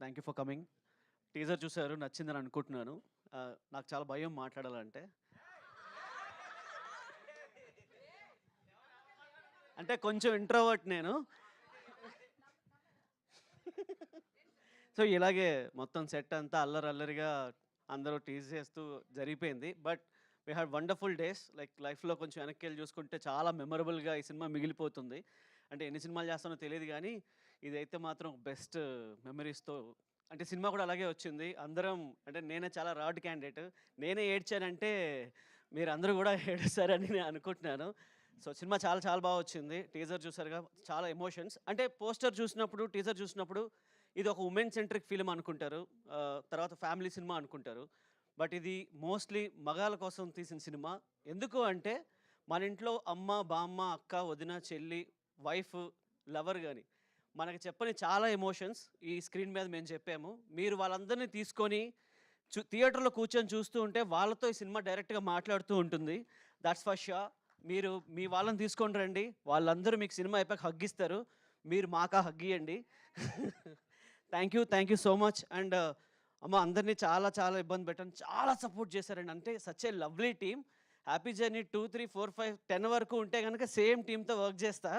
Thank you for coming. Teaser చూసారు, నచ్చిందని అనుకుంటున్నాను. నాకు చాలా భయం మాట్లాడాలంటే. అంటే కొంచెం ఇంట్రోవర్ట్ నేను. సో, ఇలాగే మొత్తం సెట్ అంతా అల్లరల్లరిగా అందరూ టీజ్ చేస్తూ జరిగిపోయింది. But we had wonderful days. Like లైఫ్‌లో కొంచెం వెనక్కెళ్ళి చూసుకుంటే చాలా మెమరబుల్‌గా ఈ సినిమా మిగిలిపోతుంది. అంటే ఎన్ని సినిమాలు చేస్తానో తెలీదు గానీ, ఇదైతే మాత్రం బెస్ట్ మెమరీస్‌తో అంటే సినిమా కూడా అలాగే వచ్చింది. అందరం అంటే నేనే చాలా రాడ్ క్యాండిడేట్. నేనే ఏడ్చానంటే మీరందరూ గూడా ఏడుస్తారని నేను అనుకుంటున్నాను. సో, సినిమా చాలా చాలా బా వచ్చింది. టీజర్ చూసారుగా చాలా ఎమోషన్స్. అంటే పోస్టర్ చూసినప్పుడు, టీజర్ చూసినప్పుడు ఇది ఒక వుమెన్ సెంట్రిక్ ఫిల్మ్ అనుకుంటారు. తర్వాత ఫ్యామిలీ సినిమా అనుకుంటారు. బట్ ఇది మోస్ట్‌లీ మగాళ్ళ కోసం తీసిన సినిమా. ఎందుకు అంటే మన ఇంట్లో అమ్మ, బామ్మ, అక్క, వదిన, చెల్లి, వైఫ్, లవర్ గాని మనకు చెప్పని చాలా ఎమోషన్స్ ఈ స్క్రీన్ మీద మేము చెప్పాము. మీరు వాళ్ళందరిని తీసుకొని థియేటర్‌లో కూర్చొని చూస్తూ ఉంటే వాళ్ళతో ఈ సినిమా డైరెక్ట్‌గా మాట్లాడుతూ ఉంటుంది. That's for sure. మీరు మీ వాళ్ళని తీసుకొని రండి. వాళ్ళందరూ మీకు సినిమా అయిపోయాక హగ్ ఇస్తారు. మీరు మాకా హగ్ ఇయ్యండి. Thank you so much. And అమ్మ అందరిని చాలా చాలా ఇబ్బంది పెట్టాను. చాలా సపోర్ట్ చేశారండి. అంటే such a lovely team. Happy journey 2, 3, 4, 5, 10 వరకు ఉంటే గనక సేమ్ టీమ్‌తో వర్క్ చేస్తా.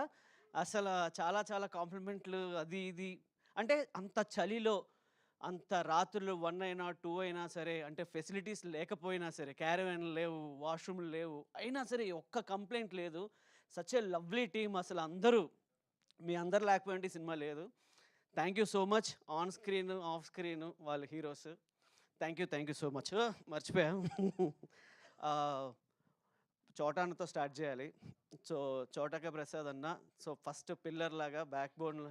అసల చాలా చాలా కాంప్లిమెంట్లు అది ఇది. అంటే అంత చలిలో, అంత రాత్రులు 1 అయినా, 2 అయినా సరే అంటే ఫెసిలిటీస్ లేకపోయినా సరే, క్యారవాన్‌లు లేవు, వాష్‌రూమ్‌లు లేవు. అయినా సరే ఒక్క కంప్లెయింట్ లేదు. సచ్ ఏ లవ్లీ టీమ్ అసలు అందరూ. మీ అందరు లేకపోయింటే ఈ సినిమా లేదు. Thank you so much. On screen, off screen వాళ్ళు heroes. Thank you so much. మర్చిపోయా. ఆహ్, చోటానితో స్టార్ట్ చేయాలి. సో, చోటక ప్రసాద్ అన్న. సో, ఫస్ట్ పిల్లర్ లాగా బ్యాక్ బోన్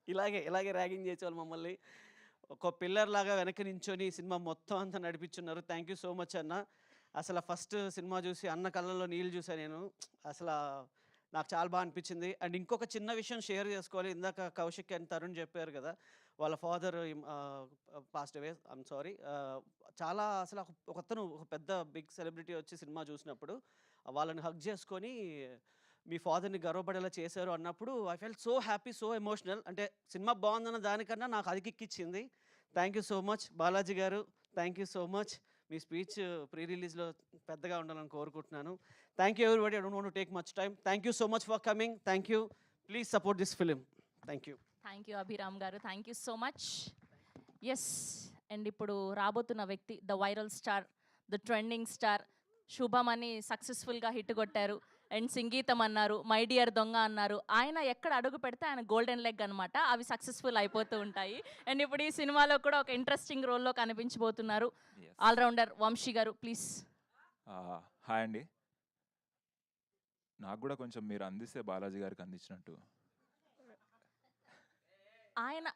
ఇలాగే ర్యాగింగ్ చేసేవాళ్ళు మమ్మల్ని. ఒక పిల్లర్ లాగా వెనక్కి నించొని ఈ సినిమా మొత్తం అంతా నడిపించున్నారు. థ్యాంక్ యూ సో మచ్ అన్న. అసల ఫస్ట్ సినిమా చూసి అన్న కళ్ళల్లో నీళ్ళు చూసా నేను. అసలా నాకు చాలా బా అనిపించింది. అండ్ ఇంకొక చిన్న విషయం షేర్ చేసుకోవాలి. ఇందాక కౌశిక్ అండ్ తరుణ్ చెప్పారు కదా! వాళ్ళ father passed away. I'm sorry. చాలా అసలు ఒకతను ఒక పెద్ద బిగ్ సెలబ్రిటీ వచ్చి సినిమా చూసినప్పుడు వాళ్ళని హగ్ చేసుకొని మీ ఫాదర్‌ని గర్వపడేలా చేశారు అన్నప్పుడు I felt so happy, so emotional. అంటే సినిమా బావుందన్న దానికన్నా నాకు అది కిక్కిచ్చింది. Thank you so much Balaji garu. Thank you so much. మీ స్పీచ్ ప్రీ రిలీజ్‌లో పెద్దగా ఉండాలని కోరుకుంటున్నాను. Thank you everybody. I don't want to take much time. Thank you so much for coming. Thank you. Please support this film. Thank you. Thank you Abhiram garu. Thank you so much. Yes. And ఇప్పుడు రాబోతున్న వ్యక్తి the viral star, the trending star శుభం అని సక్సెస్ఫుల్గా hit కొట్టారు. And సంగీతం అన్నారు, my dear దొంగ అన్నారు. ఆయన ఎక్కడ అడుగు పెడితే ఆయన గోల్డెన్ లెగ్ అనమాట. అవి సక్సెస్ఫుల్ అయిపోతూ ఉంటాయి. అండ్ ఇప్పుడు ఈ సినిమాలో కూడా ఒక ఇంట్రెస్టింగ్ రోల్లో కనిపించబోతున్నారు. ఆల్రౌండర్ వంశీ గారు ప్లీజ్. హాయ్ అండి. నాకు కూడా కొంచెం మీరు అందిస్తే బాలాజీ గారికి అందించినట్టు. ఆయన